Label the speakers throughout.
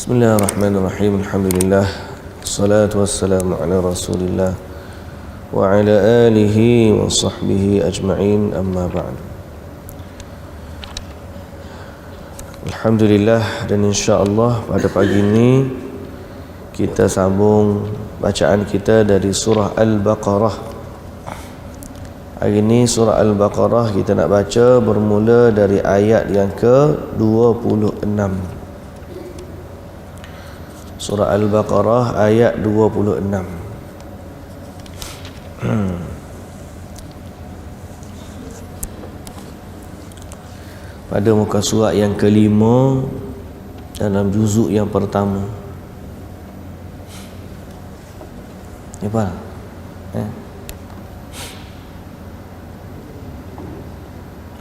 Speaker 1: Bismillahirrahmanirrahim. Alhamdulillah. Wassalatu wassalamu ala Rasulillah wa ala alihi wa sahbihi ajma'in, amma ba'du. Alhamdulillah, dan insya-Allah pada pagi ini kita sambung bacaan kita dari surah Al-Baqarah. Hari ini surah Al-Baqarah kita nak baca bermula dari ayat yang ke-26. Surah Al-Baqarah ayat 26. Pada muka surat yang kelima dalam juzuk yang pertama. Apa?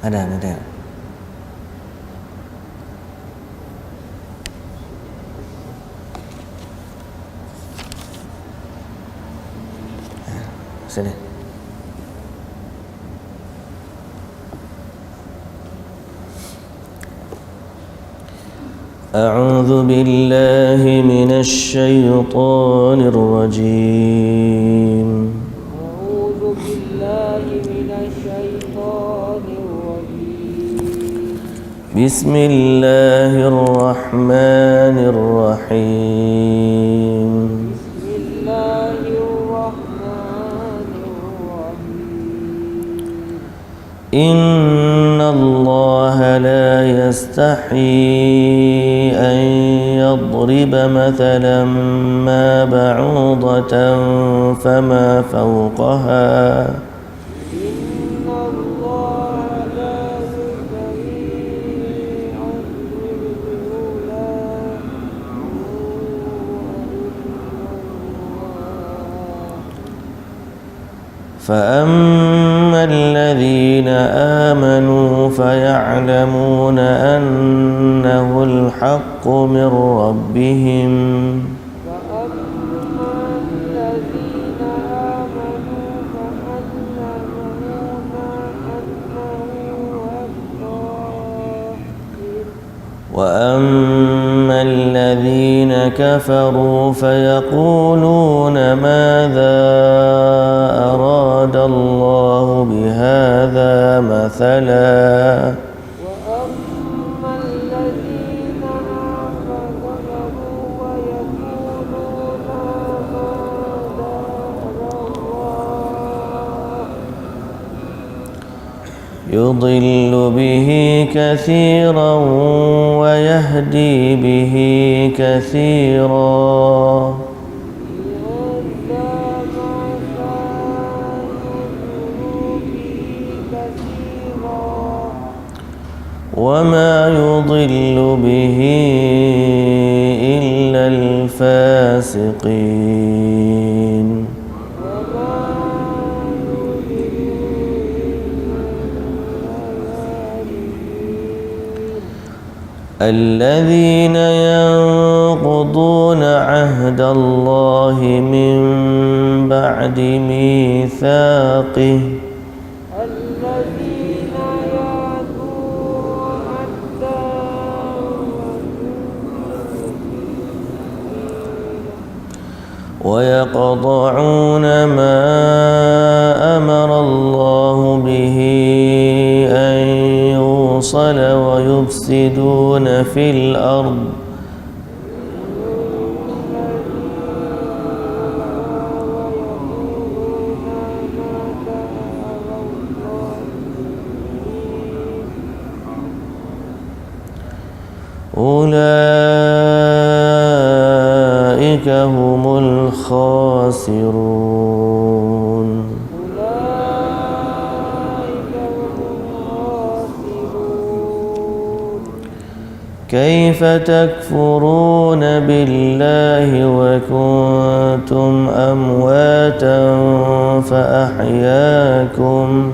Speaker 1: Ada. Sini. A'udzu billahi minasy syaithanir rajim.
Speaker 2: A'udzu billahi minasy syaithanir rajim.
Speaker 1: Bismillahirrahmanirrahim. إن الله لا يستحي أن يضرب مثلا ما بعوضة فما فوقها فأما الذين آمنوا فيعلمون أنه الحق من ربهم وأما الذين كفروا فيقولون ماذا أراد الله بهذا مثلا
Speaker 2: وأما الذين آمنوا ويقولون ماذا
Speaker 1: يضل به كثيرا ويهدي به كثيرا وما يضل به إلا الفاسقين الذين ينقضون عهد الله من بعد ميثاقه ويقطعون ما أمر الله به أن يوصل ويفسدون في الأرض أولئك هم الخاسرون كيف تكفرون بالله وكنتم أمواتا فأحياكم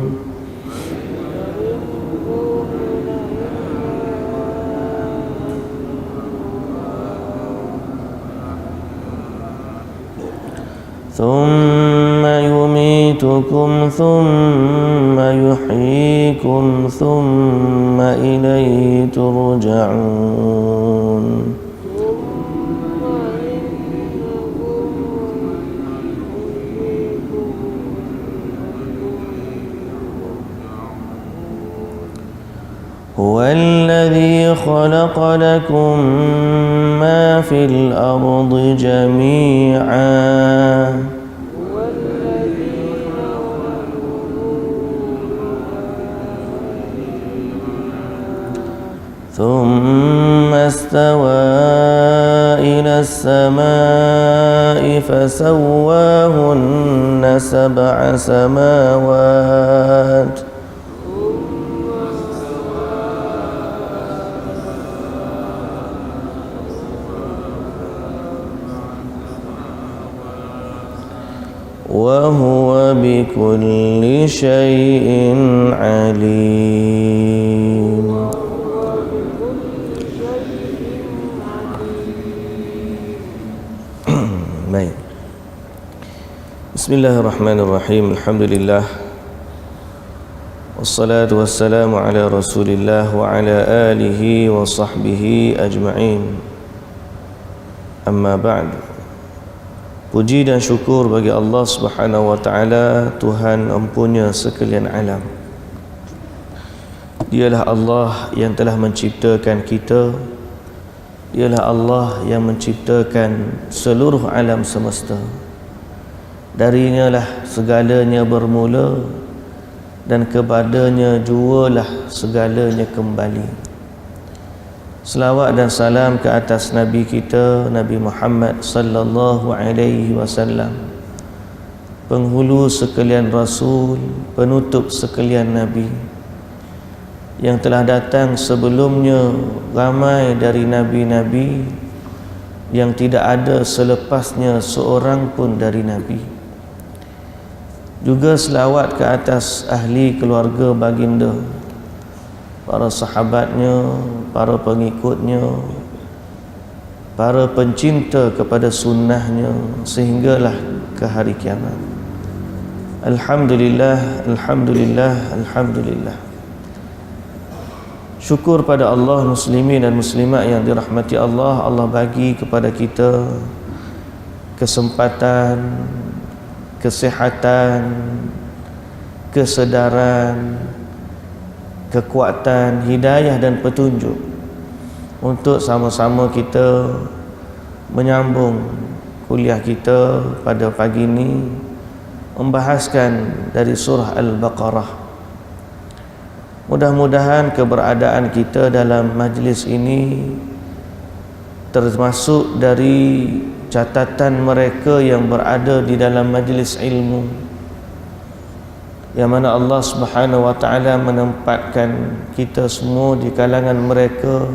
Speaker 1: ثم يميتكم ثم يحييكم ثم إليه ترجعون خلق لكم ما في الأرض جميعا ثم استوى إلى السماء فسواهن سبع سماوات وهو بكل شيء عليم. Baik. Bismillahirrahmanirrahim. Alhamdulillah. Wassalatu wassalamu ala Rasulillah wa ala alihi wa sahbihi ajma'in. Amma ba'd. Puji dan syukur bagi Allah Subhanahu wa taala, Tuhan empunya sekalian alam. Dialah Allah yang telah menciptakan kita. Dialah Allah yang menciptakan seluruh alam semesta. Darinya lah segalanya bermula dan kepadanya jualah segalanya kembali. Selawat dan salam ke atas Nabi kita, Nabi Muhammad sallallahu alaihi wasallam, penghulu sekalian Rasul, penutup sekalian Nabi, yang telah datang sebelumnya ramai dari Nabi-Nabi, yang tidak ada selepasnya seorang pun dari Nabi. Juga selawat ke atas ahli keluarga baginda, para sahabatnya, para pengikutnya, para pencinta kepada sunnahnya sehinggalah ke hari kiamat. Alhamdulillah, Alhamdulillah, Alhamdulillah. Syukur pada Allah, muslimin dan muslimat yang dirahmati Allah. Allah bagi kepada kita kesempatan, kesihatan, kesedaran, kekuatan, hidayah dan petunjuk untuk sama-sama kita menyambung kuliah kita pada pagi ini, membahaskan dari surah Al-Baqarah. Mudah-mudahan keberadaan kita dalam majlis ini termasuk dari catatan mereka yang berada di dalam majlis ilmu, yang mana Allah Subhanahu wa taala menempatkan kita semua di kalangan mereka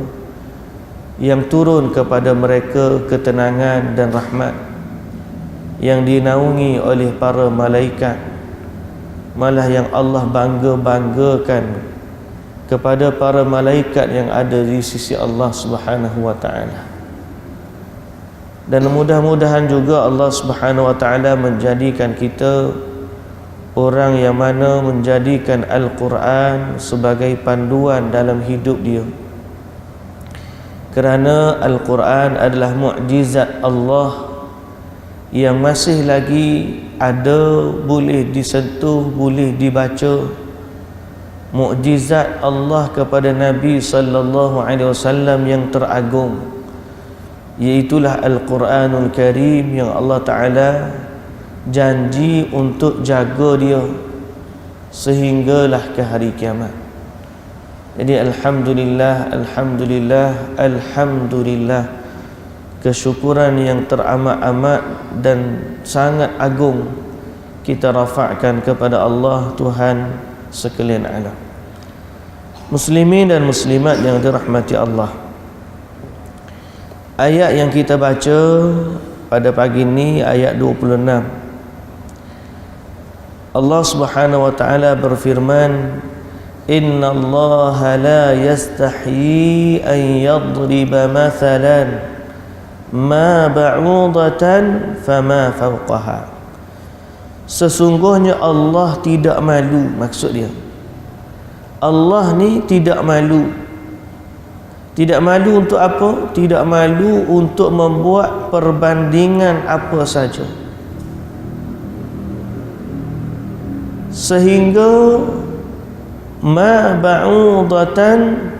Speaker 1: yang turun kepada mereka ketenangan dan rahmat, yang dinaungi oleh para malaikat, malah yang Allah bangga-banggakan kepada para malaikat yang ada di sisi Allah Subhanahu wa taala. Dan mudah-mudahan juga Allah Subhanahu wa taala menjadikan kita orang yang mana menjadikan Al-Quran sebagai panduan dalam hidup dia. Kerana Al-Quran adalah mukjizat Allah yang masih lagi ada, boleh disentuh, boleh dibaca. Mukjizat Allah kepada Nabi sallallahu alaihi wasallam yang teragung, iaitulah Al-Quranul Karim yang Allah Ta'ala janji untuk jaga dia sehinggalah ke hari kiamat. Jadi Alhamdulillah, Alhamdulillah, Alhamdulillah, kesyukuran yang teramat-amat dan sangat agung kita rafa'kan kepada Allah, Tuhan sekalian alam. Muslimin dan muslimat yang dirahmati Allah, ayat yang kita baca pada pagi ini ayat 26. Allah Subhanahu wa taala berfirman, Inna Allah la yastahyi an yadriba mathalan ma ba'udatan fama fawqaha. Sesungguhnya Allah tidak malu. Maksud dia, Allah ni tidak malu. Tidak malu untuk apa? Tidak malu untuk membuat perbandingan apa saja, sehingga ma ba'udatan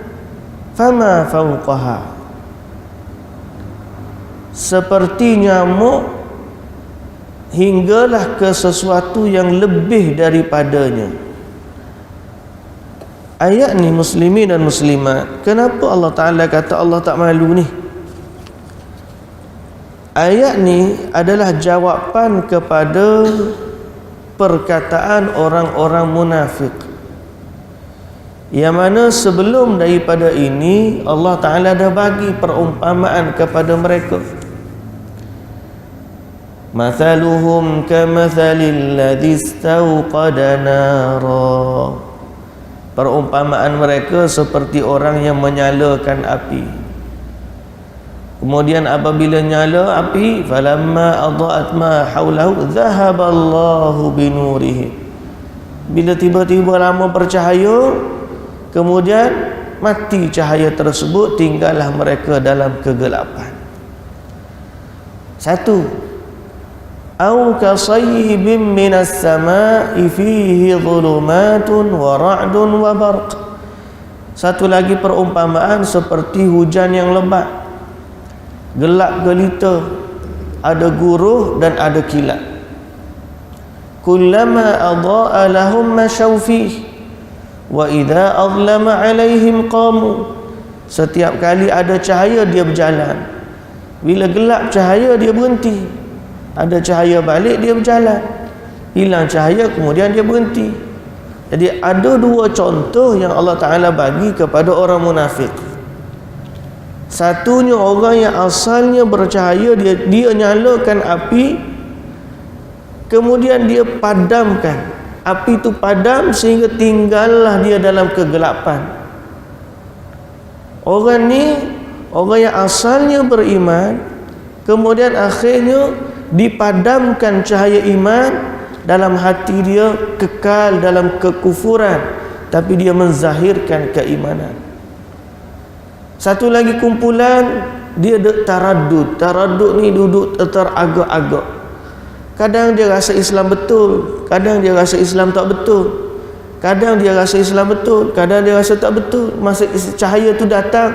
Speaker 1: fama fawqaha, seperti nyamuk hinggalah ke sesuatu yang lebih daripadanya. Ayat ni muslimin dan muslimat, kenapa Allah Ta'ala kata Allah tak malu ni? Ayat ni adalah jawapan kepada perkataan orang-orang munafik, yang mana sebelum daripada ini Allah Ta'ala dah bagi perumpamaan kepada mereka. Mathaluhum kamathalil ladzi istawqada nara, perumpamaan mereka seperti orang yang menyalakan api. Kemudian apabila nyala api, falamma adaat ma haulahu dhahaballahu binurihim, bila tiba-tiba lama bercahaya, kemudian mati cahaya tersebut, tinggallah mereka dalam kegelapan. Satu, au kasayyibin minas samai fihi dhulumatun wa ra'dun wa barq. Satu lagi perumpamaan seperti hujan yang lebat, gelap gelita, ada guruh dan ada kilat. Kullama adha'a lahum mashaw fihi wa idza adlama alaihim qamu, setiap kali ada cahaya dia berjalan, bila gelap cahaya dia berhenti, ada cahaya balik dia berjalan, hilang cahaya kemudian dia berhenti. Jadi ada dua contoh yang Allah Ta'ala bagi kepada orang munafik. Satunya orang yang asalnya bercahaya, dia nyalakan api, kemudian dia padamkan api itu, padam sehingga tinggallah dia dalam kegelapan. Orang ni orang yang asalnya beriman, kemudian akhirnya dipadamkan cahaya iman, dalam hati dia kekal dalam kekufuran, tapi dia menzahirkan keimanan. Satu lagi kumpulan, dia taraddud. Taraddud ni duduk teragak-agak. Kadang dia rasa Islam betul, kadang dia rasa Islam tak betul. Kadang dia rasa Islam betul, kadang dia rasa tak betul. Masa cahaya tu datang,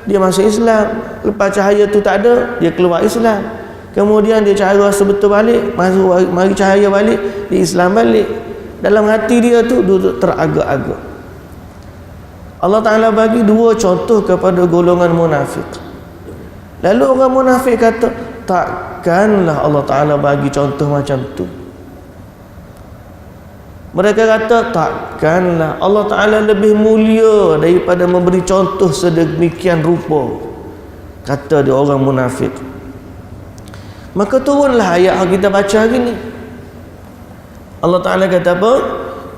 Speaker 1: dia masuk Islam. Lepas cahaya tu tak ada, dia keluar Islam. Kemudian dia cahaya rasa betul balik, mari cahaya balik, dia Islam balik. Dalam hati dia tu duduk teragak-agak. Allah Ta'ala bagi dua contoh kepada golongan munafik. Lalu orang munafik kata, takkanlah Allah Ta'ala bagi contoh macam tu. Mereka kata, takkanlah Allah Ta'ala lebih mulia daripada memberi contoh sedemikian rupa, kata dia orang munafik. Maka turunlah ayat yang kita baca hari ni. Allah Ta'ala kata apa?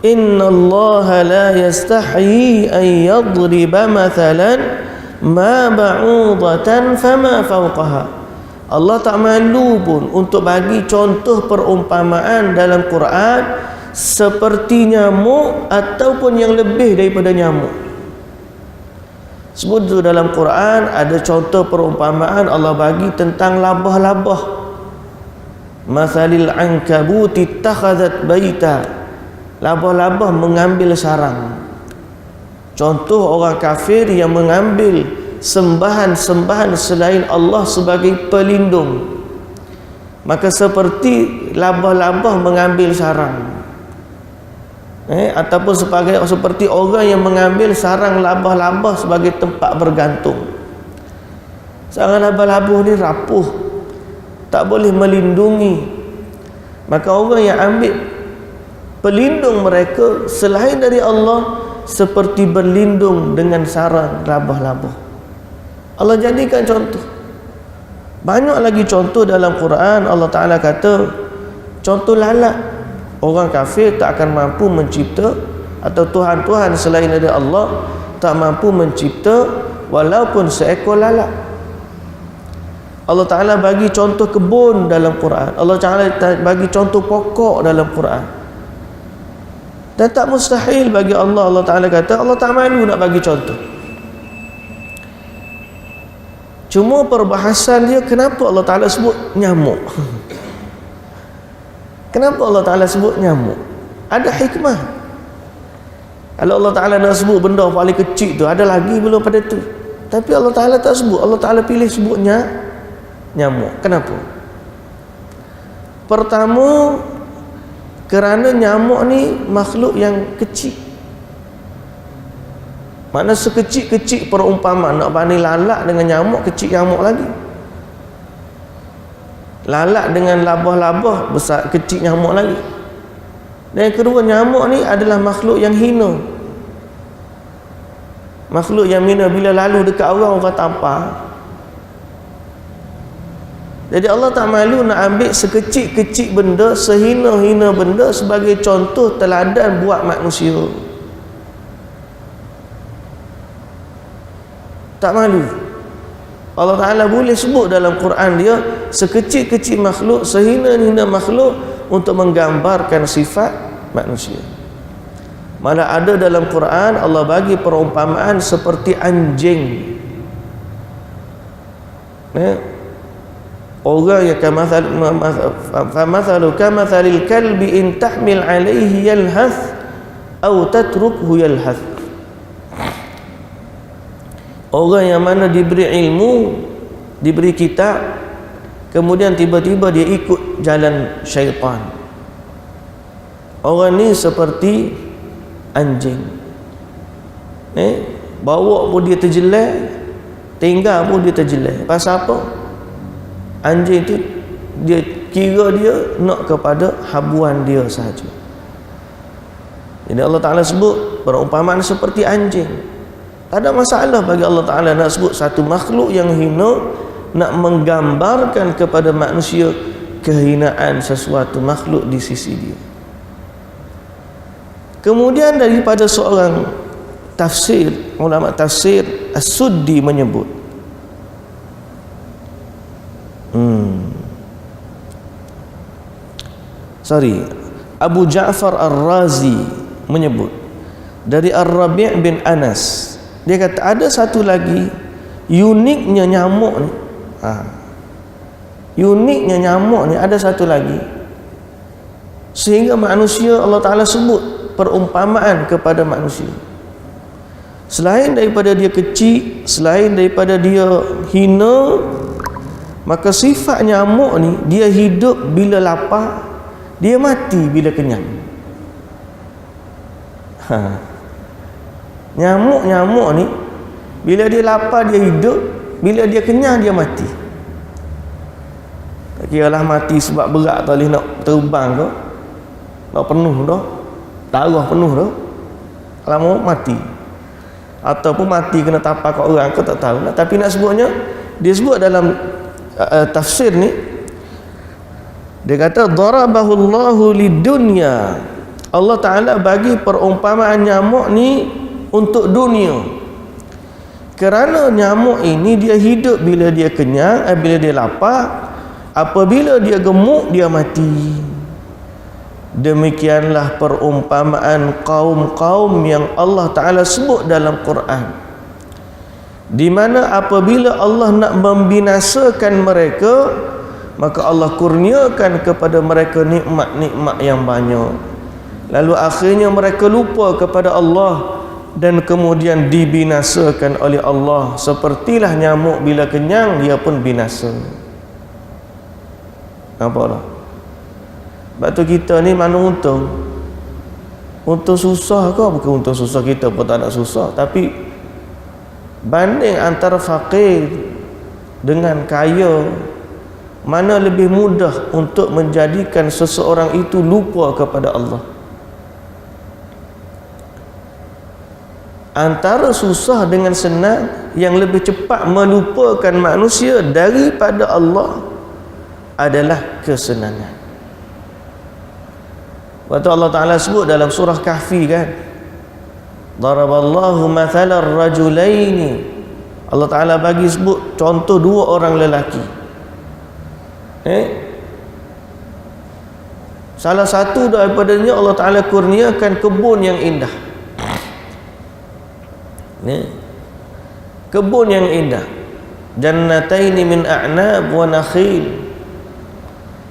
Speaker 1: Inna Allah la yastahi an yadriba mathalan ma ba'udatan fama fawqaha. Allah tak malu pun untuk bagi contoh perumpamaan dalam Quran seperti nyamuk ataupun yang lebih daripada nyamuk. Sebut tu dalam Quran ada contoh perumpamaan Allah bagi tentang labah-labah. Mathalil ankabuti ittakhadhat baita, labah-labah mengambil sarang. Contoh orang kafir yang mengambil sembahan-sembahan selain Allah sebagai pelindung. Maka seperti labah-labah mengambil sarang, ataupun seperti orang yang mengambil sarang labah-labah sebagai tempat bergantung. Sarang labah-labah ni rapuh, tak boleh melindungi. Maka orang yang ambil pelindung mereka selain dari Allah seperti berlindung dengan sarang labah-labah. Allah jadikan contoh. Banyak lagi contoh dalam Quran. Allah Ta'ala kata contoh lalat. Orang kafir tak akan mampu mencipta, atau Tuhan-Tuhan selain dari Allah tak mampu mencipta walaupun seekor lalat. Allah Ta'ala bagi contoh kebun dalam Quran. Allah Ta'ala bagi contoh pokok dalam Quran. Dan tak mustahil bagi Allah. Allah Ta'ala kata Allah tak malu nak bagi contoh. Cuma perbahasan dia, kenapa Allah Ta'ala sebut nyamuk? Kenapa Allah Ta'ala sebut nyamuk? Ada hikmah. Kalau Allah Ta'ala nak sebut benda paling kecil tu, ada lagi belum pada tu? Tapi Allah Ta'ala tak sebut. Allah Ta'ala pilih sebutnya nyamuk. Kenapa? Pertama, kerana nyamuk ni makhluk yang kecil. Mana sekecil-kecil perumpamaan. Nak banding lalat dengan nyamuk, kecil nyamuk lagi. Lalat dengan labah-labah, besar kecil nyamuk lagi. Dan yang kedua, nyamuk ni adalah makhluk yang hina. Makhluk yang hina bila lalu dekat orang tampar. Jadi Allah tak malu nak ambil sekecil-kecil benda, sehina-hina benda sebagai contoh teladan buat manusia. Tak malu. Allah Ta'ala boleh sebut dalam Quran dia sekecil-kecil makhluk, sehina-hina makhluk untuk menggambarkan sifat manusia. Malah ada dalam Quran Allah bagi perumpamaan seperti anjing. Orang yang famathalu kamathalil kalbi in tahmil alaihi yalhath atau tatrukhu yalhath. Orang yang mana diberi ilmu, diberi kitab, kemudian tiba-tiba dia ikut jalan syaitan. Orang ni seperti anjing. Bawa pun dia terjelai, tinggal pun dia terjelai. Pasal apa? Anjing tu dia kira dia nak kepada habuan dia sahaja. Jadi Allah Ta'ala sebut perumpamaan seperti anjing. Tak ada masalah bagi Allah Ta'ala nak sebut satu makhluk yang hina, nak menggambarkan kepada manusia kehinaan sesuatu makhluk di sisi dia. Kemudian daripada seorang tafsir, ulama tafsir As-Suddi menyebut Abu Ja'far Ar-Razi menyebut dari Ar-Rabi' bin Anas, dia kata ada satu lagi uniknya nyamuk ni. Uniknya nyamuk ni ada satu lagi, sehingga manusia Allah Ta'ala sebut perumpamaan kepada manusia. Selain daripada dia kecil, selain daripada dia hina, maka sifat nyamuk ni, dia hidup bila lapar, dia mati bila kenyang. Nyamuk ni bila dia lapar dia hidup, bila dia kenyang dia mati. Tak kiralah mati sebab berat tali nak terbang ke, nak penuh dah, darah penuh dah, lama mati. Ataupun mati kena tapak kat orang ke tak tahu. Tapi nak sebutnya, dia sebut dalam tafsir ni, dia kata darabahu Allahu lidunya. Allah Ta'ala bagi perumpamaan nyamuk ni untuk dunia. Kerana nyamuk ini dia hidup bila dia kenyang, bila dia lapar, apabila dia gemuk dia mati. Demikianlah perumpamaan kaum-kaum yang Allah Ta'ala sebut dalam Quran, di mana apabila Allah nak membinasakan mereka, maka Allah kurniakan kepada mereka nikmat-nikmat yang banyak, lalu akhirnya mereka lupa kepada Allah dan kemudian dibinasakan oleh Allah. Sepertilah nyamuk bila kenyang dia pun binasa. Nampaklah? Sebab tu kita ni mana untung? Untung susah ke? Bukan untung susah, kita pun tak nak susah. Tapi banding antara fakir dengan kaya, mana lebih mudah untuk menjadikan seseorang itu lupa kepada Allah? Antara susah dengan senang, yang lebih cepat melupakan manusia daripada Allah adalah kesenangan. Waktu Allah Ta'ala sebut dalam surah Kahfi kan, daraballahu mathalar rajulaini, Allah Ta'ala bagi sebut contoh dua orang lelaki. Salah satu daripadanya Allah Ta'ala kurniakan kebun yang indah. Kebun yang indah, jannataini min a'nab wa nakhil.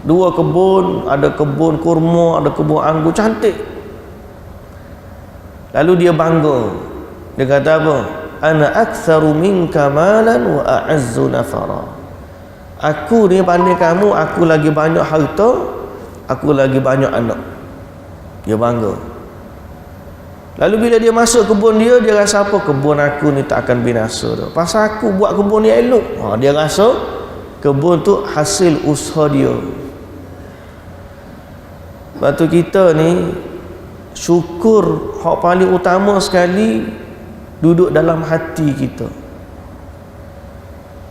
Speaker 1: Dua kebun, ada kebun kurma, ada kebun anggur, cantik. Lalu dia bangga, dia kata apa? ana aktsaru minka malan wa a'azzu nafara. Aku ni banding kamu, aku lagi banyak harta, aku lagi banyak anak. Dia bangga. Lalu bila dia masuk kebun dia rasa apa? Kebun aku ni tak akan binasa dah. Pasal aku buat kebun ni elok. Dia rasa kebun tu hasil usaha dia. Sebab tu kita ni syukur hak paling utama sekali duduk dalam hati kita.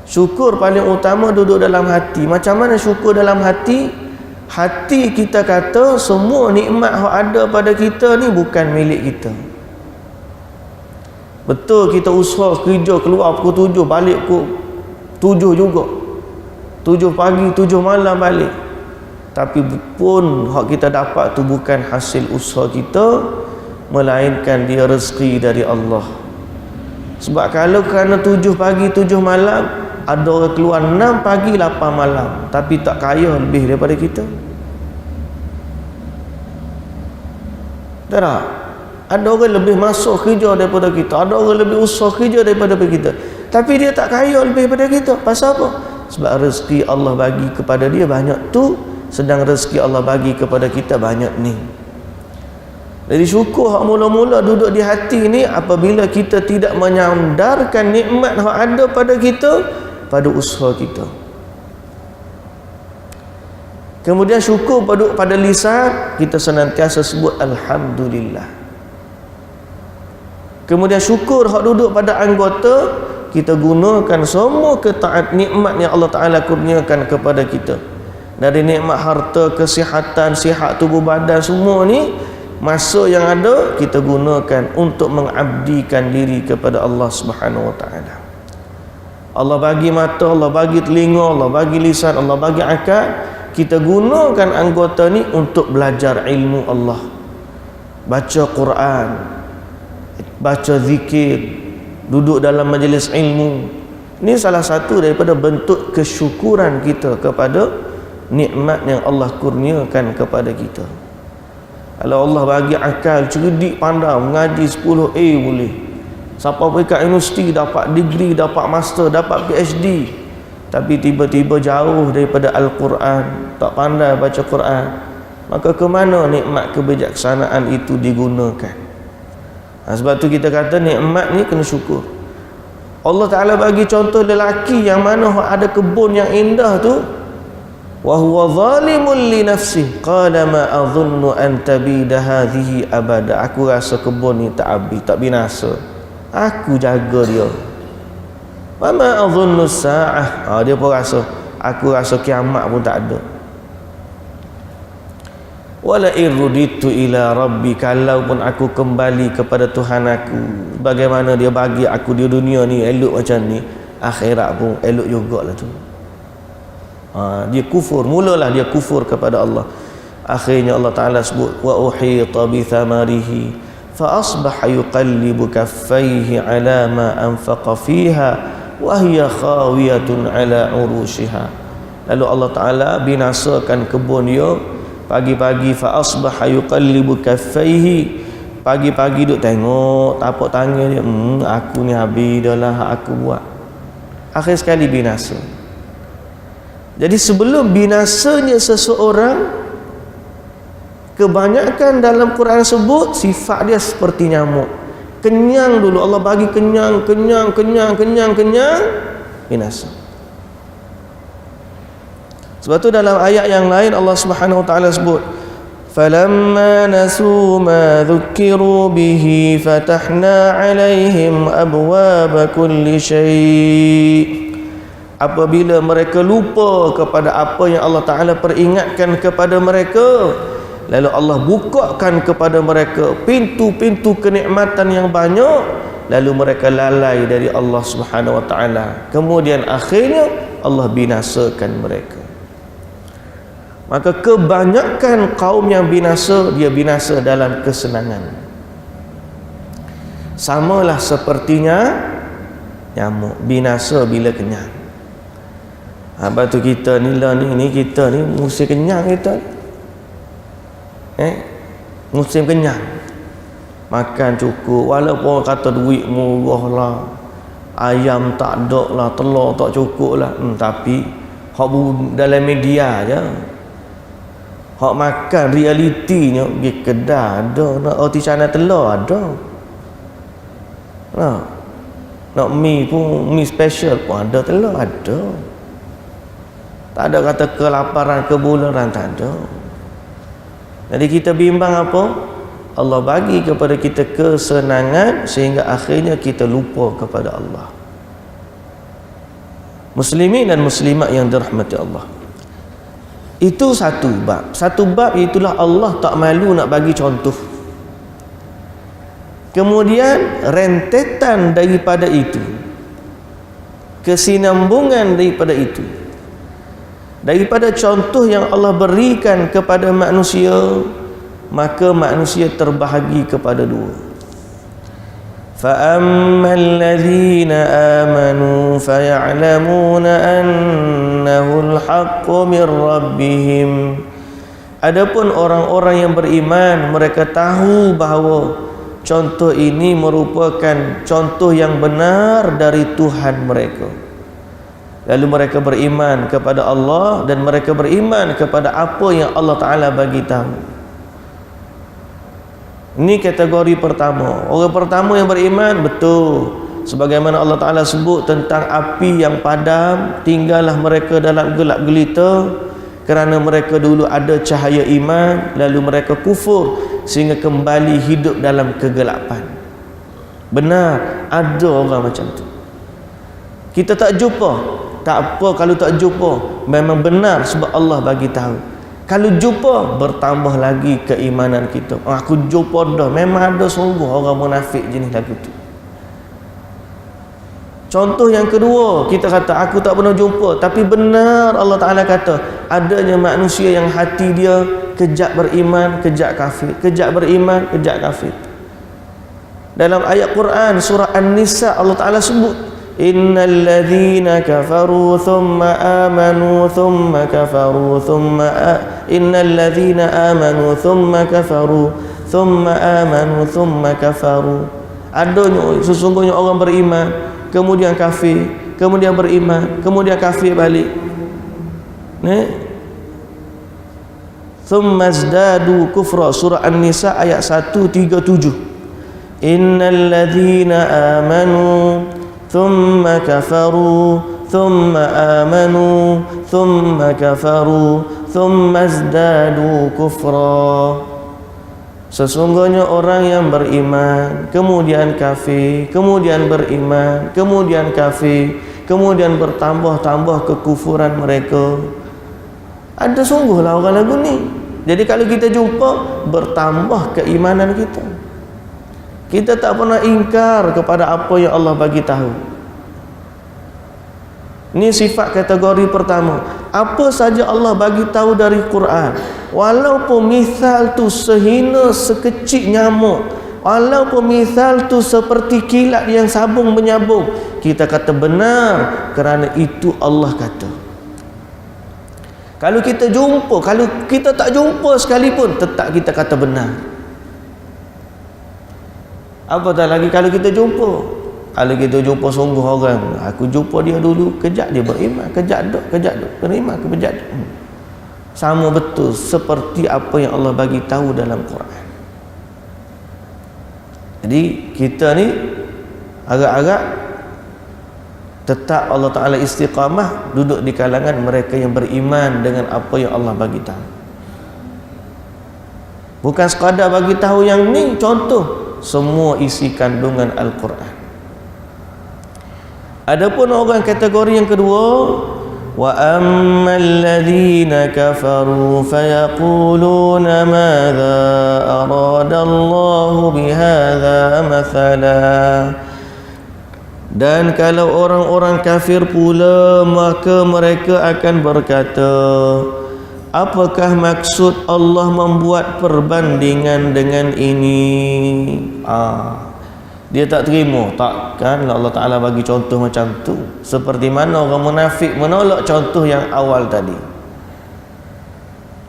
Speaker 1: Syukur paling utama duduk dalam hati. Macam mana syukur dalam hati? Hati kita kata semua nikmat yang ada pada kita ni bukan milik kita. Betul kita usaha kerja keluar pukul 7 balik pukul 7 juga. 7 pagi 7 malam balik. Tapi pun hak kita dapat tu bukan hasil usaha kita, melainkan dia rezeki dari Allah. Sebab kalau kerana 7 pagi 7 malam, ada orang keluar 6 pagi 8 malam tapi tak kaya lebih daripada kita. Tak? Ada orang lebih masuk kerja daripada kita, ada orang lebih usaha kerja daripada kita, tapi dia tak kaya lebih daripada kita. Pasal apa? Sebab rezeki Allah bagi kepada dia banyak tu, sedang rezeki Allah bagi kepada kita banyak ni. Jadi syukur hak mula-mula duduk di hati ni apabila kita tidak menyandarkan nikmat hak ada pada kita pada usaha kita. Kemudian syukur pada lisan, kita senantiasa sebut alhamdulillah. Kemudian syukur hak duduk pada anggota, kita gunakan semua ketaat nikmat yang Allah Ta'ala kurniakan kepada kita. Dari nikmat harta, kesihatan, sihat tubuh badan, semua ni masa yang ada kita gunakan untuk mengabdikan diri kepada Allah Subhanahu Wa Ta'ala. Allah bagi mata, Allah bagi telinga, Allah bagi lisan, Allah bagi akal. Kita gunakan anggota ni untuk belajar ilmu Allah, baca Quran, baca zikir, duduk dalam majlis ilmu. Ini salah satu daripada bentuk kesyukuran kita kepada nikmat yang Allah kurniakan kepada kita. Kalau Allah bagi akal, cerdik, pandai, mengaji 10A boleh. Siapa pergi kat universiti dapat degree, dapat master, dapat PhD, tapi tiba-tiba jauh daripada Al-Quran, tak pandai baca Quran, maka ke mana nikmat kebijaksanaan itu digunakan? Sebab tu kita kata nikmat ni kena syukur. Allah Ta'ala bagi contoh lelaki yang mana ada kebun yang indah tu, wa huwa zalimun li nafsihi qala ma adhunnu an tabida hadhihi abada. Aku rasa kebun ni tak habis, tak binasa, aku jaga dia. Mama adhunnu sa'ah, dia pun rasa, aku rasa kiamat pun tak ada. Wala irruditu ila rabbi, kalau pun aku kembali kepada Tuhan aku, bagaimana dia bagi aku di dunia ni elok macam ni, akhirat pun elok jugalah tu. Dia kufur, mulalah dia kufur kepada Allah. Akhirnya Allah Ta'ala sebut wa uhita bi thamarihi fa asbaha yuqallibu kaffayhi ala ma anfaqa fiha wa hiya khawiyatun ala urushiha. Lalu Allah Ta'ala binasakan kebun dia. Pagi-pagi fa asbaha yuqallibu kaffayhi, pagi-pagi duk tengok tapak tangan dia, aku ni habis dah lah aku buat. Akhir sekali binasa. Jadi sebelum binasanya seseorang, kebanyakan dalam Quran sebut sifat dia seperti nyamuk. Kenyang dulu, Allah bagi kenyang, binasa. Sebab tu dalam ayat yang lain Allah Subhanahu Wa Ta'ala sebut, falamma nasu ma dhukiru bihi fatahna alaihim abwaba kulli syai'. Apabila mereka lupa kepada apa yang Allah Ta'ala peringatkan kepada mereka, lalu Allah bukakan kepada mereka pintu-pintu kenikmatan yang banyak, lalu mereka lalai dari Allah Subhanahu Wa Ta'ala. Kemudian akhirnya Allah binasakan mereka. Maka kebanyakan kaum yang binasa, dia binasa dalam kesenangan. Samalah sepertinya nyamuk, binasa bila kenyang. Lepas tu kita ni lah ni kita ni musim kenyang kita. Musim kenyang. Makan cukup, walaupun kata duit murah lah, ayam tak ada lah, telur tak cukup lah. Tapi hak dalam media je, hak makan realitinya pergi kedai ada, nak roti canai telur ada, nak mi pun, mi special pun ada, telur ada. Tak ada kata kelaparan, kebularan, tak ada. Jadi kita bimbang apa? Allah bagi kepada kita kesenangan sehingga akhirnya kita lupa kepada Allah. Muslimin dan muslimat yang dirahmati Allah, itu satu bab. Satu bab itulah Allah tak malu nak bagi contoh. Kemudian rentetan daripada itu, kesinambungan daripada itu, daripada contoh yang Allah berikan kepada manusia, maka manusia terbahagi kepada dua. فَأَمَّا الَّذِينَ آمَنُوا فَيَعْلَمُونَ أَنَّهُ الْحَقُّ مِنْ رَبِّهِمْ. Adapun orang-orang yang beriman, mereka tahu bahawa contoh ini merupakan contoh yang benar dari Tuhan mereka. Lalu mereka beriman kepada Allah dan mereka beriman kepada apa yang Allah Ta'ala bagi tahu. Ini kategori pertama. Orang pertama yang beriman, betul, sebagaimana Allah Ta'ala sebut tentang api yang padam, tinggallah mereka dalam gelap gelita kerana mereka dulu ada cahaya iman, lalu mereka kufur sehingga kembali hidup dalam kegelapan. Benar, ada orang macam tu. Kita tak jumpa, tak apa kalau tak jumpa, memang benar sebab Allah bagi tahu. Kalau jumpa, bertambah lagi keimanan kita. Aku jumpa dah, memang ada sungguh orang munafik jenis lagu tu. Contoh yang kedua, kita kata aku tak pernah jumpa, tapi benar Allah Ta'ala kata adanya manusia yang hati dia kejap beriman, kejap kafir, kejap beriman, kejap kafir. Dalam ayat Quran surah An-Nisa, Allah Ta'ala sebut innal ladzina kafaru thumma amanu thumma kafaru thumma innal ladzina amanu thumma kafaru thumma amanu thumma kafaru. Adanya sesungguhnya orang beriman kemudian kafir, kemudian beriman, kemudian kafir balik. Thumma zdadu kufra, surah An-Nisa ayat 137. Innal ladzina amanu thumma kafaru thumma amanu thumma kafaru thumma zdadu kufra. Sesungguhnya orang yang beriman kemudian kafir, kemudian beriman, kemudian kafir, kemudian bertambah-tambah kekufuran mereka. Ada sungguhlah orang lagu ni. Jadi kalau kita jumpa, bertambah keimanan kita. Kita tak pernah ingkar kepada apa yang Allah bagi tahu. Ini sifat kategori pertama. Apa saja Allah bagi tahu dari Quran, walaupun misal tu sehina sekecil nyamuk, walaupun misal tu seperti kilat yang sabung menyambung, kita kata benar kerana itu Allah kata. Kalau kita jumpa, kalau kita tak jumpa sekalipun, tetap kita kata benar. Apatah lagi kalau kita jumpa. Kalau kita jumpa sungguh orang, aku jumpa dia dulu, kejap dia beriman, kejap duk, beriman, kejap duk. Sama betul seperti apa yang Allah bagi tahu dalam Quran. Jadi kita ni agak-agak tetap Allah Ta'ala istiqamah duduk di kalangan mereka yang beriman dengan apa yang Allah bagi tahu. Bukan sekadar bagi tahu yang ni, contoh semua isi kandungan Al-Quran. Adapun orang kategori yang kedua, wa ammal ladzina kafaru fayaquluna madza arada Allahu bihadza mathala. Dan kalau orang-orang kafir pula, maka mereka akan berkata, apakah maksud Allah membuat perbandingan dengan ini? Dia tak terima. Takkan Allah Ta'ala bagi contoh macam tu. Seperti mana orang munafik menolak contoh yang awal tadi.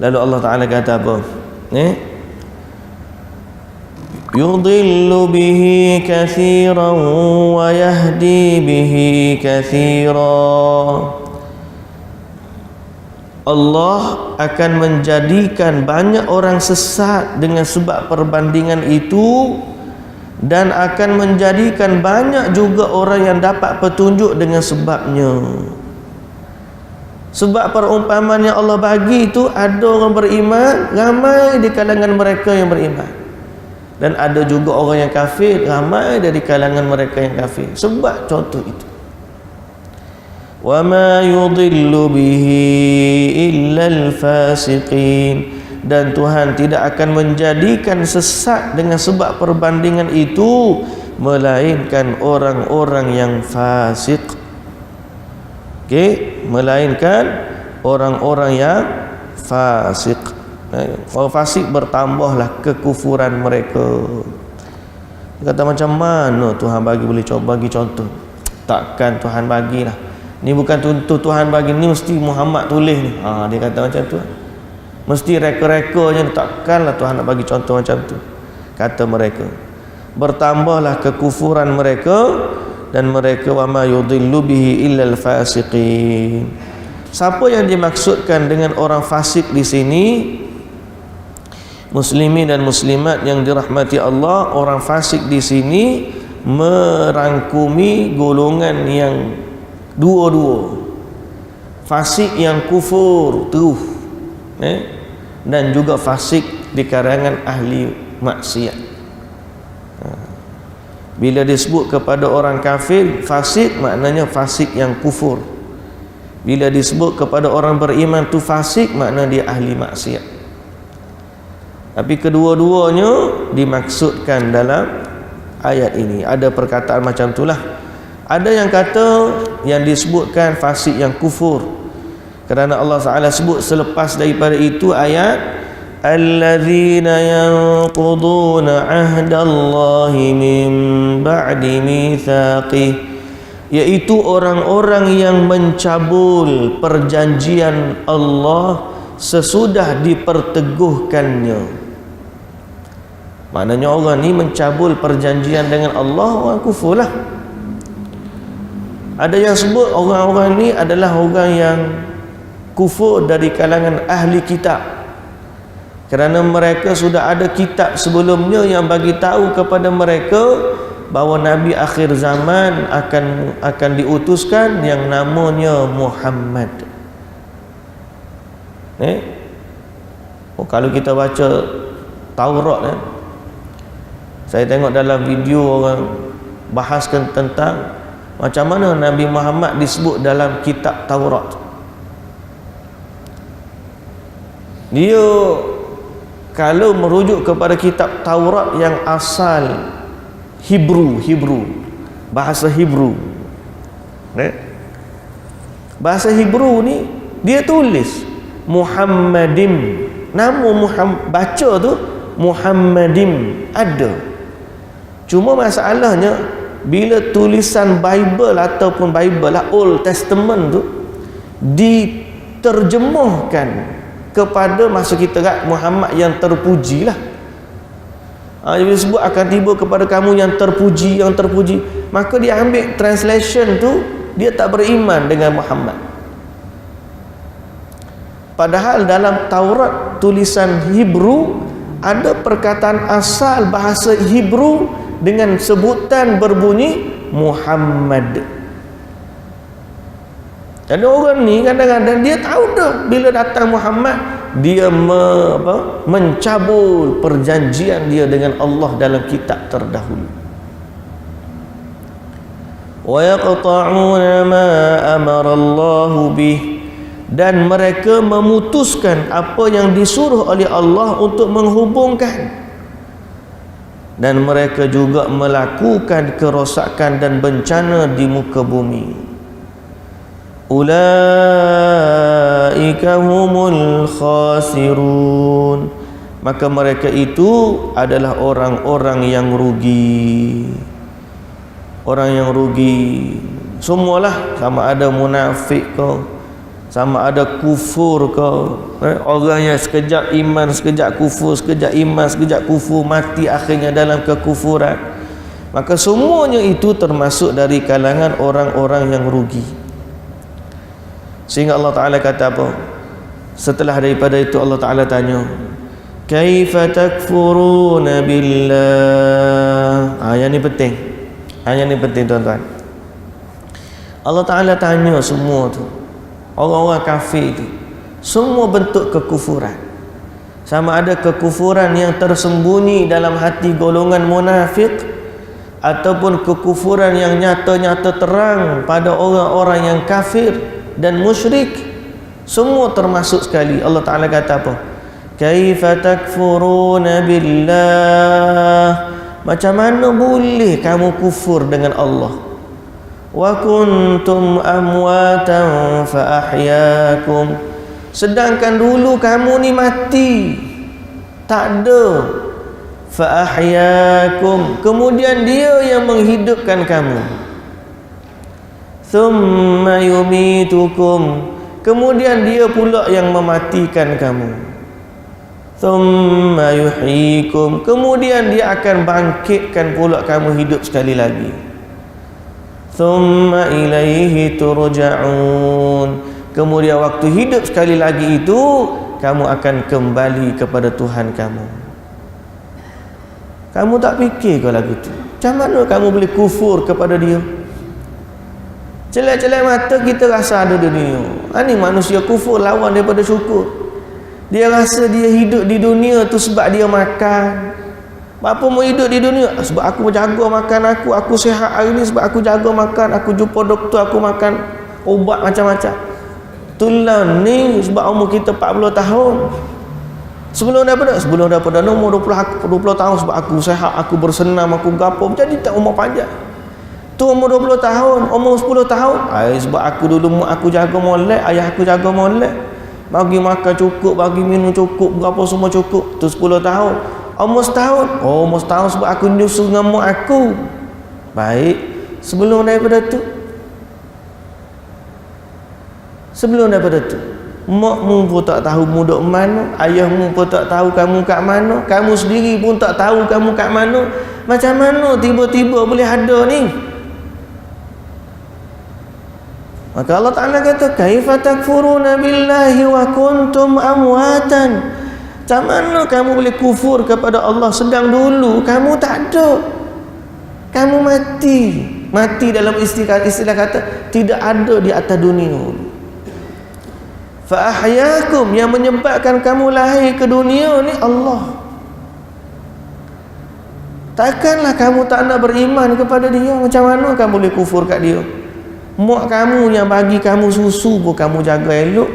Speaker 1: Lalu Allah Ta'ala kata apa? يضل به كثيرا ويهدي به كثيرا. Allah akan menjadikan banyak orang sesat dengan sebab perbandingan itu, dan akan menjadikan banyak juga orang yang dapat petunjuk dengan sebabnya. Sebab perumpamaan yang Allah bagi itu, ada orang beriman, ramai di kalangan mereka yang beriman, dan ada juga orang yang kafir, ramai dari kalangan mereka yang kafir. Sebab contoh itu, wa ma yudillu bihi illa al-fasiqin, dan Tuhan tidak akan menjadikan sesat dengan sebab perbandingan itu melainkan orang-orang yang fasik. Okey, melainkan orang-orang yang fasik. Orang fasik bertambahlah kekufuran mereka. Kata macam mana Tuhan boleh bagi contoh? Takkan Tuhan bagilah. Ni bukan contoh Tuhan bagi, ni mesti Muhammad tulis ni. Dia kata macam tu. Mesti reka-rekanya, takkanlah Tuhan nak bagi contoh macam tu. Kata mereka. Bertambahlah kekufuran mereka, dan mereka wa ma yudillu bihi illa al-fasiqin. Siapa yang dimaksudkan dengan orang fasik di sini? Muslimin dan muslimat yang dirahmati Allah, orang fasik di sini merangkumi golongan yang dua-dua. Fasik yang kufur terus, dan juga fasik di kalangan ahli maksiat. Bila disebut kepada orang kafir fasik, maknanya fasik yang kufur. Bila disebut kepada orang beriman tu fasik, makna dia ahli maksiat. Tapi kedua-duanya dimaksudkan dalam ayat ini. Ada perkataan macam itulah. Ada yang kata yang disebutkan fasik yang kufur, kerana Allah Ta'ala sebut selepas daripada itu ayat alladzina yanquduna ahdallahi min ba'di mitsaqih, iaitu orang-orang yang mencabul perjanjian Allah sesudah diperteguhkannya. Maknanya orang ni mencabul perjanjian dengan Allah, orang kufur lah. Ada yang sebut orang-orang ni adalah orang yang kufur dari kalangan ahli kitab, kerana mereka sudah ada kitab sebelumnya yang bagi tahu kepada mereka bahawa Nabi akhir zaman akan diutuskan yang namanya Muhammad. Kalau kita baca Taurat, saya tengok dalam video orang bahaskan tentang macam mana Nabi Muhammad disebut dalam kitab Taurat. Dia kalau merujuk kepada kitab Taurat yang asal Hebrew, bahasa Hebrew, bahasa Hebrew ni dia tulis Muhammadim, nama Muhammad, baca tu Muhammadim ada. Cuma masalahnya bila tulisan Bible ataupun Bible lah, Old Testament tu diterjemahkan kepada masa kita kat Muhammad yang terpuji lah. Dia sebut akan tiba kepada kamu yang terpuji, maka dia ambil translation tu, dia tak beriman dengan Muhammad. Padahal dalam Taurat tulisan Hebrew ada perkataan asal bahasa Hebrew dengan sebutan berbunyi Muhammad. Jadi orang ni kadang-kadang dia tahu dah bila datang Muhammad, dia mencabul perjanjian dia dengan Allah dalam kitab terdahulu. Wa yaqta'una ma amara Allah bih, dan mereka memutuskan apa yang disuruh oleh Allah untuk menghubungkan, dan mereka juga melakukan kerosakan dan bencana di muka bumi. Ulaika humul khasirun, maka mereka itu adalah orang-orang yang rugi. Orang yang rugi semualah, sama ada munafik ke, sama ada kufur ke, orang yang sekejap iman, sekejap kufur, sekejap iman, sekejap kufur, mati akhirnya dalam kekufuran, maka semuanya itu termasuk dari kalangan orang-orang yang rugi. Sehingga Allah Ta'ala kata apa? Setelah daripada itu Allah Ta'ala tanya, kaifa takfuruna billah. Yang ni penting. Yang ni penting tuan-tuan. Allah Ta'ala tanya semua tu, orang-orang kafir itu, semua bentuk kekufuran, sama ada kekufuran yang tersembunyi dalam hati golongan munafik, ataupun kekufuran yang nyata-nyata terang pada orang-orang yang kafir dan musyrik, semua termasuk sekali. Allah Ta'ala kata apa? Kaifa takfuruna billah. Macam mana boleh kamu kufur dengan Allah? Wa kuntum amwatan fa ahyaakum. Sedangkan dulu kamu ni mati, tak ada. Fa ahyaakum, kemudian dia yang menghidupkan kamu. Thumma yumitukum, kemudian dia pula yang mematikan kamu. Thumma yuhyikum, kemudian dia akan bangkitkan pula kamu hidup sekali lagi. Thumma ilaihi turja'un, kemudian waktu hidup sekali lagi itu kamu akan kembali kepada Tuhan kamu. Kamu tak fikir ke lagu tu? Macam mana kamu boleh kufur kepada dia? Celak-celak mata kita rasa ada dunia. Ini manusia kufur lawan daripada syukur. Dia rasa dia hidup di dunia tu sebab dia makan. Apa mau hidup di dunia? Sebab aku jaga makan aku sihat hari ni sebab aku jaga makan, aku jumpa doktor, aku makan ubat macam-macam. Itulah ni sebab umur kita 40 tahun. Sebelum daripada umur 20 tahun sebab aku sihat, aku bersenam, aku gapo, jadi tak umur panjang. Tu umur 20 tahun, umur 10 tahun. Sebab aku dulu aku jaga molek, ayah aku jaga molek. Bagi makan cukup, bagi minum cukup, berapa semua cukup. Tu 10 tahun. Umur setahun. Umur setahun sebab aku nyusu dengan mak aku. Baik. Sebelum daripada tu, makmu pun tak tahu mu duk mana, ayahmu pun tak tahu kamu kat mana, kamu sendiri pun tak tahu kamu kat mana. Macam mana tiba-tiba boleh ada ni? Maka Allah Ta'ala kata, kaifa takfuruna billahi wa kuntum amwatan. Macam mana kamu boleh kufur kepada Allah sedang dulu kamu tak ada, kamu mati dalam istilah kata tidak ada di atas dunia. Fa ahyaakum, yang menyebabkan kamu lahir ke dunia ni Allah. Takkanlah kamu tak nak beriman kepada dia. Macam mana kamu boleh kufur kat dia? Mak kamu yang bagi kamu susu pun kamu jaga elok.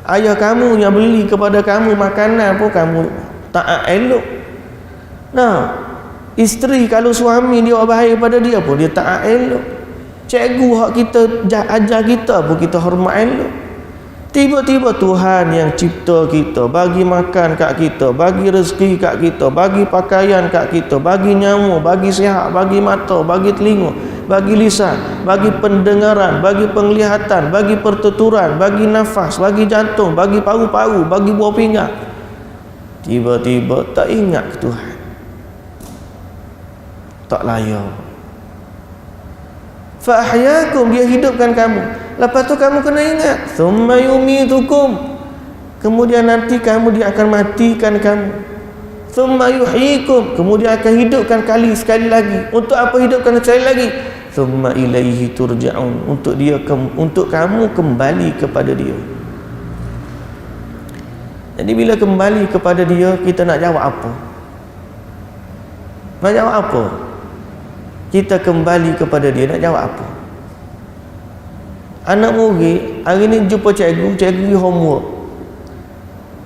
Speaker 1: Ayah kamu yang beli kepada kamu makanan pun kamu taat elok. Nah, isteri kalau suami dia baik pada dia pun dia taat elok. Cikgu hak kita ajar kita pun kita hormat elok. Tiba-tiba Tuhan yang cipta kita, bagi makan kat kita, bagi rezeki kat kita, bagi pakaian kat kita, bagi nyawa, bagi sihat, bagi mata, bagi telinga, bagi lisan, bagi pendengaran, bagi penglihatan, bagi pertuturan, bagi nafas, bagi jantung, bagi paru-paru, bagi buah pinggang. Tiba-tiba tak ingat ke Tuhan, tak layak. Fa ahyaakum, dia hidupkan kamu. Lepas tu kamu kena ingat, thumma yumitukum, kemudian nanti dia akan matikan kamu. Thumma yuhyikum, kemudian akan hidupkan sekali lagi. Untuk apa hidupkan sekali lagi? Thumma ilaihi turja'un, untuk kamu kembali kepada dia. Jadi bila kembali kepada dia, kita nak jawab apa? Nak jawab apa? Kita kembali kepada dia, nak jawab apa? Anak murid hari ni jumpa cikgu homework.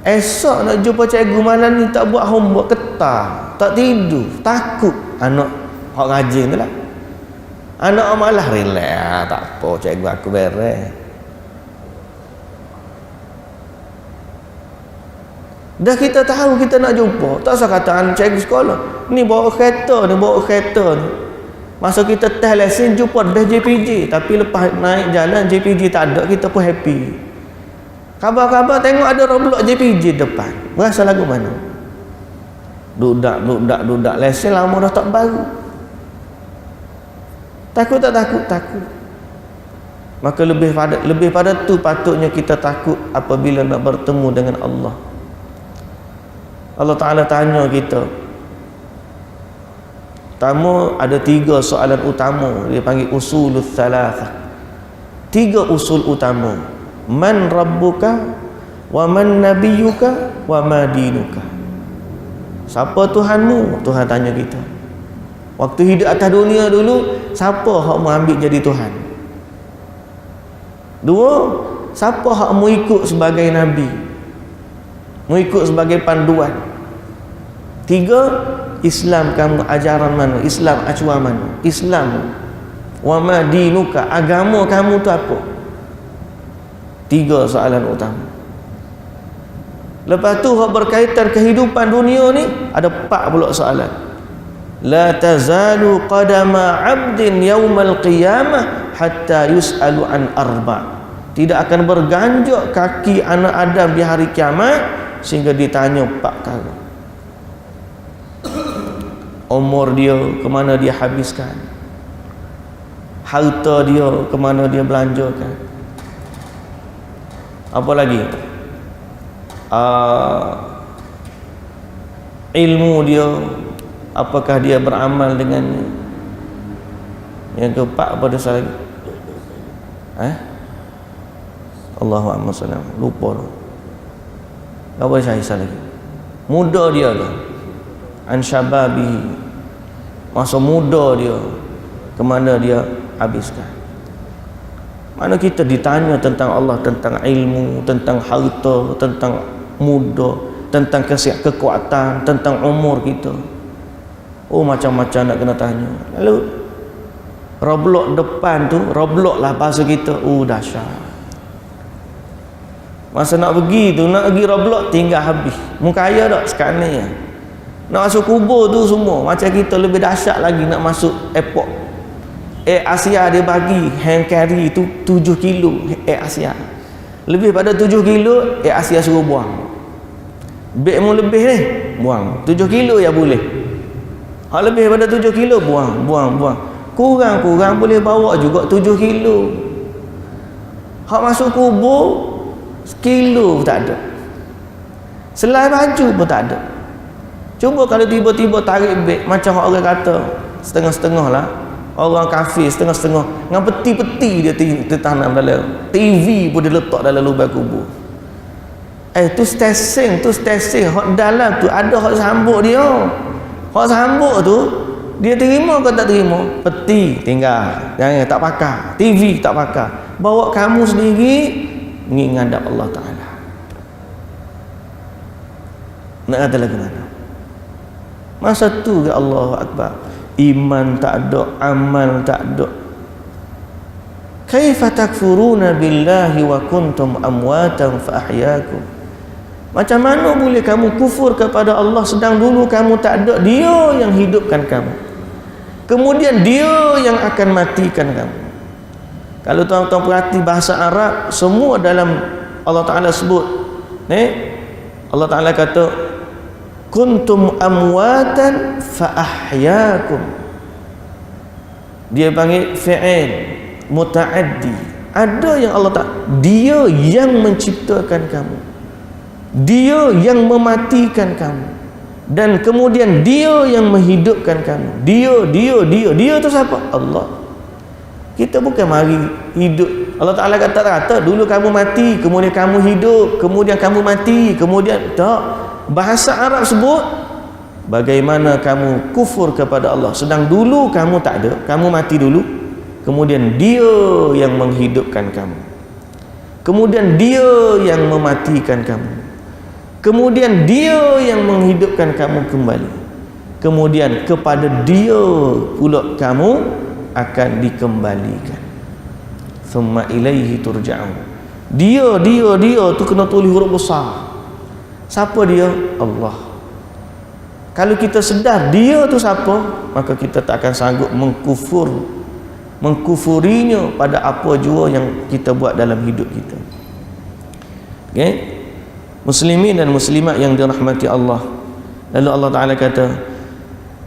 Speaker 1: Esok nak jumpa cikgu malam ni tak buat homework, ketah, tak tidur, takut. Anak hak rajin tu lah. Anak malah relax, tak apa cikgu aku beres. Dah kita tahu kita nak jumpa, tak usah kata anak cikgu sekolah ni bawa kereta ni. Masa kita test lesen jumpa dah JPJ, tapi lepas naik jalan JPJ tak ada, kita pun happy. Khabar-khabar tengok ada Roblox JPJ depan. Berasa lagu mana? Dudak. Lesen lama dah tak baru. Takut tak takut? Takut. Maka lebih pada tu patutnya kita takut apabila nak bertemu dengan Allah. Allah Ta'ala tanya kita. Pertama, ada 3 soalan utama. Dia panggil usulul thalathah. 3 usul utama. Man rabbuka, wa man nabiyuka, wa ma dinuka. Siapa Tuhanmu? Tuhan tanya kita. Waktu hidup atas dunia dulu, siapa hak mau ambil jadi Tuhan? 2, siapa hak mau ikut sebagai Nabi? Mau ikut sebagai panduan? 3, Islam kamu ajaran mana? Islam acuan mana? Islam. Wa ma dinuka, agama kamu tu apa? 3 soalan utama. Lepas tu hak berkaitan kehidupan dunia ni ada 4 pula soalan. La tazalu qadama 'abdin yaumal qiyamah hatta yus'alu an arba'. Tidak akan berganjak kaki anak Adam di hari kiamat sehingga ditanya 4 perkara. Umur dia, ke mana dia habiskan? Harta dia, ke mana dia belanjakan? Apa lagi? Ilmu dia, apakah dia beramal dengannya? Yang keempat apa dosa lagi? Allahu Akbar. Lupa tu. Apa saya lagi? Muda dia tu. An syababi. Masa muda dia, ke mana dia habiskan? Mana kita ditanya tentang Allah, tentang ilmu, tentang harta, tentang muda, tentang kekuatan, tentang umur kita. Oh, macam-macam nak kena tanya. Lalu Roblox depan tu, Roblox lah bahasa kita. Dahsyat. Masa nak pergi tu, nak pergi Roblox tinggal habis. Muka ayah tak sekarang ni ya. Nak masuk kubur tu semua. Macam kita lebih dahsyat lagi nak masuk airport. Air Asia dia bagi hand carry tu 7 kilo Air Asia. Lebih pada 7 kilo Air Asia suruh buang. Beg mu lebih ni, buang. 7 kilo ya boleh. Hak lebih pada 7 kilo buang. Kurang boleh bawa juga 7 kilo. Hak masuk kubur sekilo pun tak ada. Selai baju pun tak ada. Cuba kalau tiba-tiba tarik beg macam orang kata setengah-setengah lah. Orang kafir setengah-setengah dengan peti-peti dia tanam dalam TV pun dia letak dalam lubang kubur. Tu stesen hak dalam tu ada hak sambuk dia. Hak sambuk tu dia terima ke tak terima? Peti tinggal, jangan tak pakai. TV tak pakai. Bawa kamu sendiri menghadap Allah Ta'ala. Nak kata lagi mana? Masa tu ke Allahu Akbar. Iman tak ada, amal tak ada. Kaifa takfuruna billahi wa kuntum amwatan fa ahyaakum. Macam mana boleh kamu kufur kepada Allah sedang dulu kamu tak ada? Dia yang hidupkan kamu, kemudian dia yang akan matikan kamu. Kalau tuan-tuan perhati bahasa Arab, semua dalam Allah Ta'ala sebut Allah Ta'ala kata kuntum amwatan fa ahyaakum. Dia panggil fi'il muta'addi. Ada yang Allah Ta'ala, dia yang menciptakan kamu, dia yang mematikan kamu, dan kemudian dia yang menghidupkan kamu. Dia tu siapa? Allah. Kita bukan mari hidup. Allah Ta'ala kata dulu kamu mati, kemudian kamu hidup, kemudian kamu mati, kemudian tak. Bahasa Arab sebut bagaimana kamu kufur kepada Allah sedang dulu kamu tak ada, kamu mati dulu, kemudian dia yang menghidupkan kamu, kemudian dia yang mematikan kamu, kemudian dia yang menghidupkan kamu kembali, kemudian kepada dia pula kamu akan dikembalikan. Thumma ilaihi turja'un. Dia tu kena tulis huruf besar. Siapa dia? Allah. Kalau kita sedar dia tu siapa, maka kita tak akan sanggup mengkufurinya pada apa jua yang kita buat dalam hidup kita. Okay? Muslimin dan muslimat yang dirahmati Allah. Lalu Allah Ta'ala kata,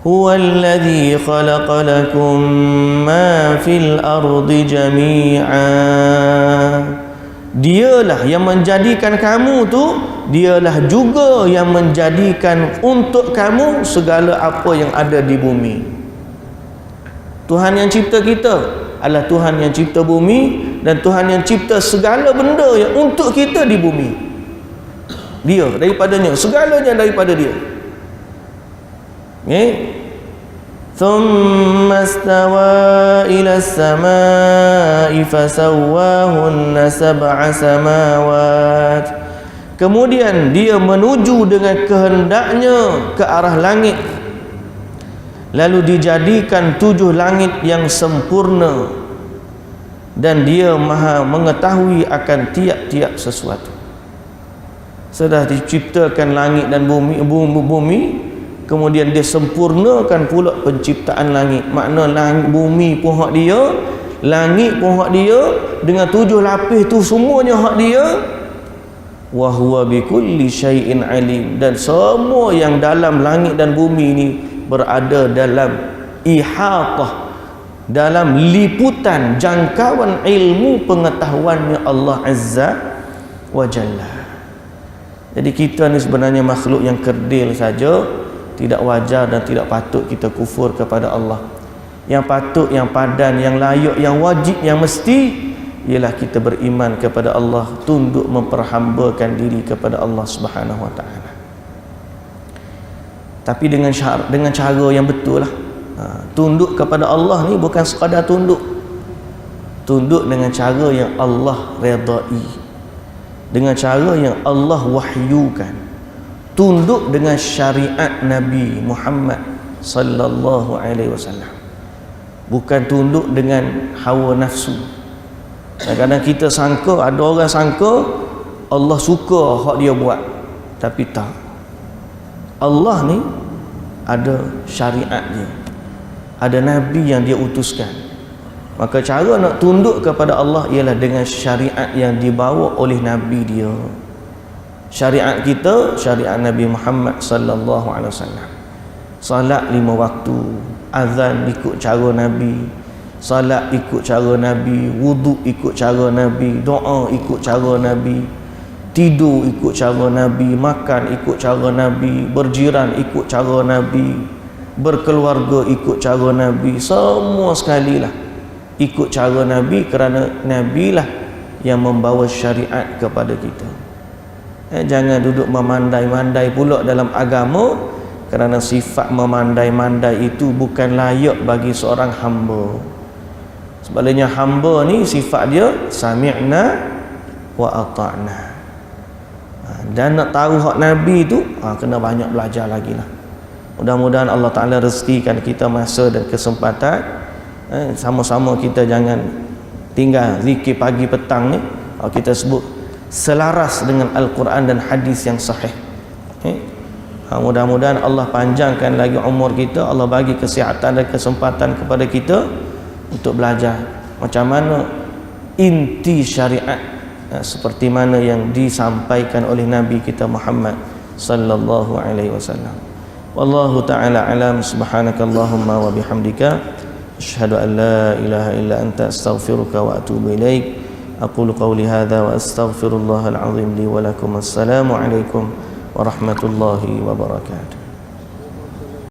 Speaker 1: huwallazi khalaqa lakum ma fil ardi jami'a. Dialah yang menjadikan kamu tu, dialah juga yang menjadikan untuk kamu segala apa yang ada di bumi. Tuhan yang cipta kita adalah Tuhan yang cipta bumi, dan Tuhan yang cipta segala benda yang untuk kita di bumi. Dia, daripadanya, segalanya daripada dia. Okay? ثم استوى إلى السماء فسواهن سبع سماوات. Kemudian dia menuju dengan kehendaknya ke arah langit, lalu dijadikan 7 langit yang sempurna, dan dia maha mengetahui akan tiap-tiap sesuatu. Sudah diciptakan langit dan bumi, kemudian dia sempurnakan pula penciptaan langit. Makna langit, bumi pun hak dia, langit pun hak dia, dengan 7 lapis tu semuanya hak dia. Wa huwa bikulli syai'in alim. Dan semua yang dalam langit dan bumi ni berada dalam ihatah, dalam liputan jangkauan ilmu pengetahuannya Allah Azza wa Jalla. Jadi kita ni sebenarnya makhluk yang kerdil saja. Tidak wajar dan tidak patut kita kufur kepada Allah. Yang patut, yang padan, yang layak, yang wajib, yang mesti ialah kita beriman kepada Allah, tunduk memperhambakan diri kepada Allah Subhanahu wa taala. Tapi dengan cara yang betul lah. Tunduk kepada Allah ni bukan sekadar tunduk. Tunduk dengan cara yang Allah redai, dengan cara yang Allah wahyukan. Tunduk dengan syariat Nabi Muhammad sallallahu alaihi wasallam. Bukan tunduk dengan hawa nafsu. Kadang-kadang kita sangka, ada orang sangka Allah suka hak dia buat, tapi tak. Allah ni ada syariat dia, ada nabi yang dia utuskan. Maka cara nak tunduk kepada Allah ialah dengan syariat yang dibawa oleh nabi dia. Syariat kita, syariat Nabi Muhammad sallallahu alaihi wasallam. Salat 5 waktu, azan ikut cara Nabi, salat ikut cara Nabi, wuduk ikut cara Nabi, doa ikut cara Nabi, tidur ikut cara Nabi, makan ikut cara Nabi, berjiran ikut cara Nabi, berkeluarga ikut cara Nabi. Semua sekali lah ikut cara Nabi, kerana Nabi lah yang membawa syariat kepada kita. Jangan duduk memandai-mandai pula dalam agama, kerana sifat memandai-mandai itu bukan layak bagi seorang hamba. Sebaliknya hamba ni sifat dia sami'na wa ata'na. Dan nak tahu hak Nabi tu kena banyak belajar lagi lah. Mudah-mudahan Allah Ta'ala rezekikan kita masa dan kesempatan. Sama-sama kita jangan tinggal zikir pagi petang ni. Kita sebut selaras dengan Al-Quran dan hadis yang sahih. Mudah-mudahan Allah panjangkan lagi umur kita, Allah bagi kesihatan dan kesempatan kepada kita untuk belajar macam mana inti syariat, seperti mana yang disampaikan oleh Nabi kita Muhammad sallallahu alaihi wasallam. Wallahu ta'ala alam. Subhanakallahumma wa bihamdika asyhadu an la ilaha illa anta astaghfiruka wa atubu ilaik. أقول قولي هذا وأستغفر الله العظيم لي ولكم. السلام عليكم ورحمة الله وبركاته.